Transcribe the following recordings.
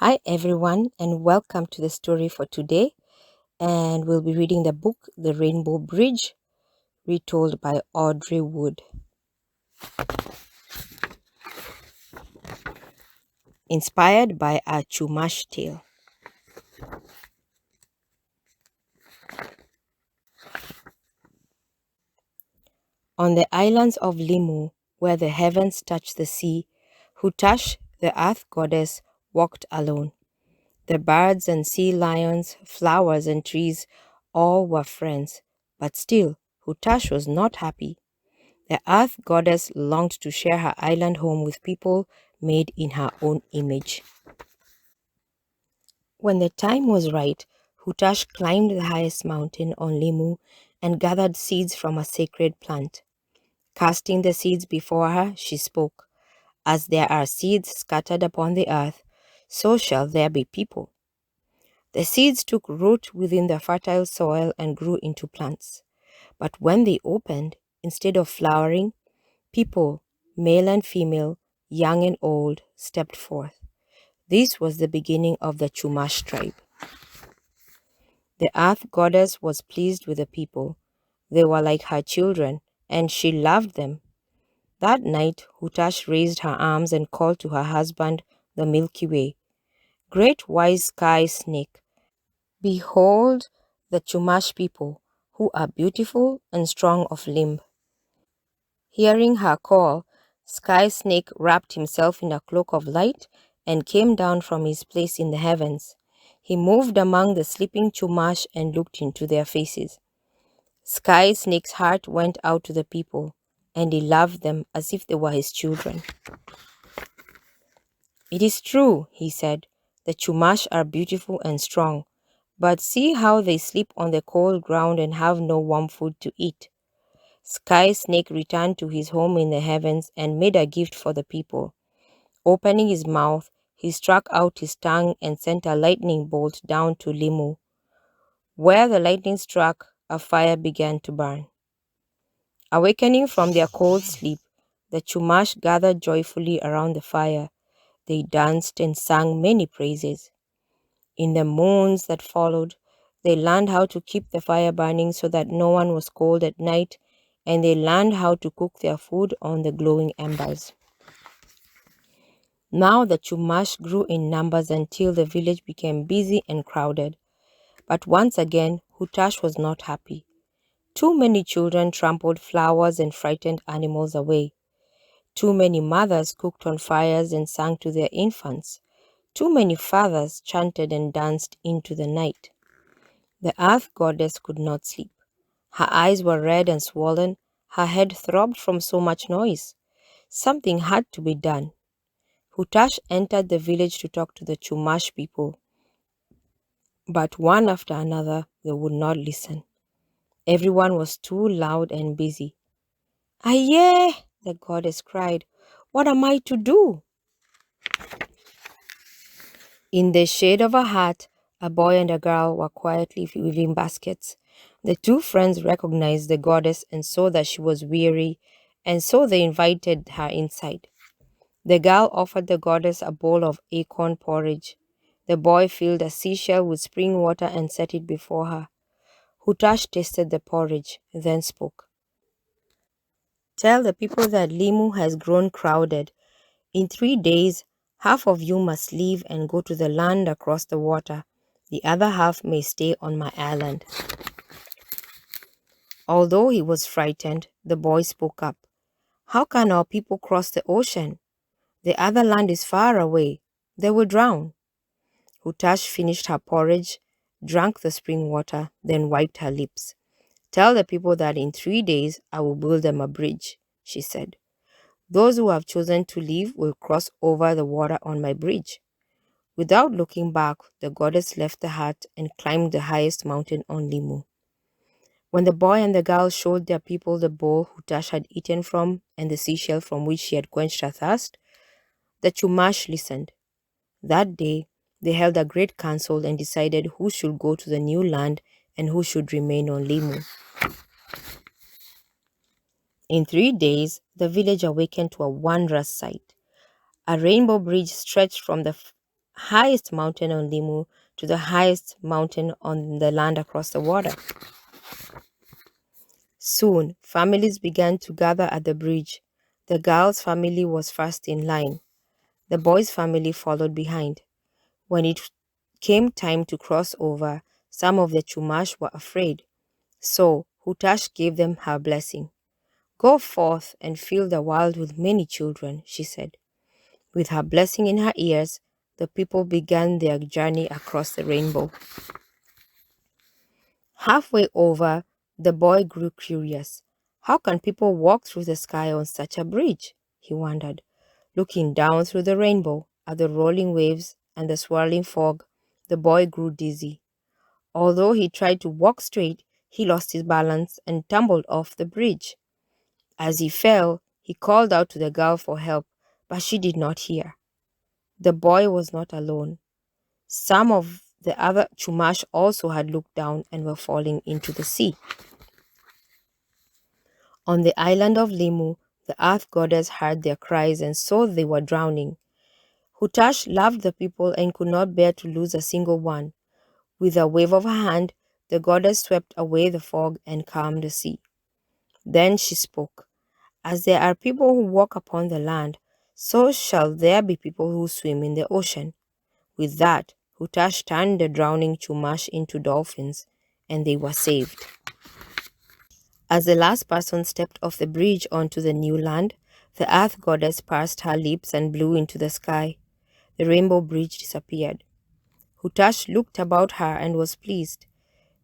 Hi, everyone, and welcome to the story for today. And we'll be reading the book The Rainbow Bridge, retold by Audrey Wood, inspired by a Chumash tale. On the islands of Limu, where the heavens touch the sea, Hutash, the earth goddess, walked alone. The birds and sea lions, flowers and trees, all were friends. But still, Hutash was not happy. The earth goddess longed to share her island home with people made in her own image. When the time was right, Hutash climbed the highest mountain on Limu and gathered seeds from a sacred plant. Casting the seeds before her, she spoke, "As there are seeds scattered upon the earth, so shall there be people." The seeds took root within the fertile soil and grew into plants. But when they opened, instead of flowering, people, male and female, young and old, stepped forth. This was the beginning of the Chumash tribe. The earth goddess was pleased with the people. They were like her children, and she loved them. That night, Hutash raised her arms and called to her husband, the Milky Way, "Great wise sky snake, behold the Chumash people, who are beautiful and strong of limb." Hearing her call, Sky Snake wrapped himself in a cloak of light and came down from his place in the heavens. He moved among the sleeping Chumash and looked into their faces. Sky Snake's heart went out to the people, and he loved them as if they were his children. "It is true," he said, "the Chumash are beautiful and strong, but see how they sleep on the cold ground and have no warm food to eat." Sky Snake returned to his home in the heavens and made a gift for the people. Opening his mouth, he struck out his tongue and sent a lightning bolt down to Limu. Where the lightning struck, a fire began to burn. Awakening from their cold sleep, the Chumash gathered joyfully around the fire. They danced and sang many praises. In the moons that followed, they learned how to keep the fire burning so that no one was cold at night, and they learned how to cook their food on the glowing embers. Now the Chumash grew in numbers until the village became busy and crowded. But once again, Hutash was not happy. Too many children trampled flowers and frightened animals away. Too many mothers cooked on fires and sang to their infants. Too many fathers chanted and danced into the night. The earth goddess could not sleep. Her eyes were red and swollen. Her head throbbed from so much noise. Something had to be done. Hutash entered the village to talk to the Chumash people, but one after another they would not listen. Everyone was too loud and busy. "Aye!" the goddess cried. "What am I to do?" In the shade of a hut, a boy and a girl were quietly weaving baskets. The two friends recognized the goddess and saw that she was weary, and so they invited her inside. The girl offered the goddess a bowl of acorn porridge. The boy filled a seashell with spring water and set it before her. Hutash tasted the porridge, then spoke. "Tell the people that Limu has grown crowded. In 3 days, half of you must leave and go to the land across the water. The other half may stay on my island." Although he was frightened, the boy spoke up. "How can our people cross the ocean? The other land is far away. They will drown." Hutash finished her porridge, drank the spring water, then wiped her lips. "Tell the people that in 3 days I will build them a bridge," she said. "Those who have chosen to leave will cross over the water on my bridge." Without looking back, the goddess left the hut and climbed the highest mountain on Limu. When the boy and the girl showed their people the bowl Hutash had eaten from and the seashell from which she had quenched her thirst, the Chumash listened. That day, they held a great council and decided who should go to the new land and who should remain on Limu. In 3 days, the village awakened to a wondrous sight. A rainbow bridge stretched from the highest mountain on Limu to the highest mountain on the land across the water. Soon, families began to gather at the bridge. The girl's family was first in line. The boy's family followed behind. When it came time to cross over, some of the Chumash were afraid. So Hutash gave them her blessing. Go forth and fill the world with many children, she said. With her blessing in her ears, the people began their journey across the rainbow. Halfway over, the boy grew curious. How can people walk through the sky on such a bridge? He wondered. Looking down through the rainbow at the rolling waves and the swirling fog, the boy grew dizzy. Although he tried to walk straight, he lost his balance and tumbled off the bridge. As he fell, he called out to the girl for help, but she did not hear. The boy was not alone. Some of the other Chumash also had looked down and were falling into the sea. On the island of Limu, the earth goddess heard their cries and saw they were drowning. Hutash loved the people and could not bear to lose a single one. With a wave of her hand, the goddess swept away the fog and calmed the sea. Then she spoke. As there are people who walk upon the land, so shall there be people who swim in the ocean. With that, Hutash turned the drowning Chumash into dolphins, and they were saved. As the last person stepped off the bridge onto the new land, the earth goddess pursed her lips and blew into the sky. The rainbow bridge disappeared. Hutash looked about her and was pleased.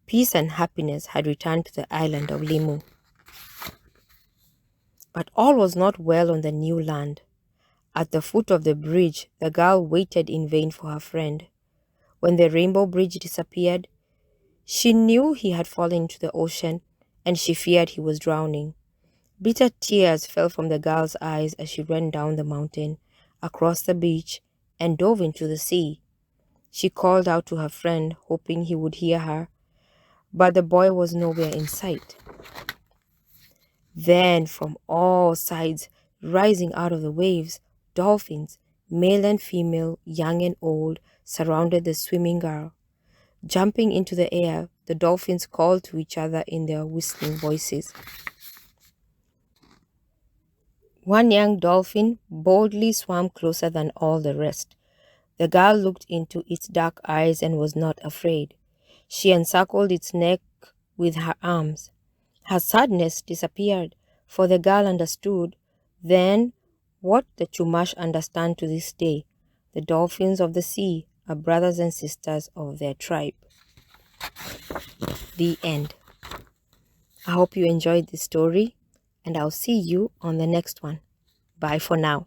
Peace and happiness had returned to the island of Limu. But all was not well on the new land. At the foot of the bridge, the girl waited in vain for her friend. When the rainbow bridge disappeared, she knew he had fallen into the ocean, and she feared he was drowning. Bitter tears fell from the girl's eyes as she ran down the mountain, across the beach, and dove into the sea. She called out to her friend, hoping he would hear her, but the boy was nowhere in sight. Then, from all sides, rising out of the waves, dolphins, male and female, young and old, surrounded the swimming girl. Jumping into the air, the dolphins called to each other in their whistling voices. One young dolphin boldly swam closer than all the rest. The girl looked into its dark eyes and was not afraid. She encircled its neck with her arms. Her sadness disappeared, for the girl understood then what the Chumash understand to this day. The dolphins of the sea are brothers and sisters of their tribe. The end. I hope you enjoyed this story, and I'll see you on the next one. Bye for now.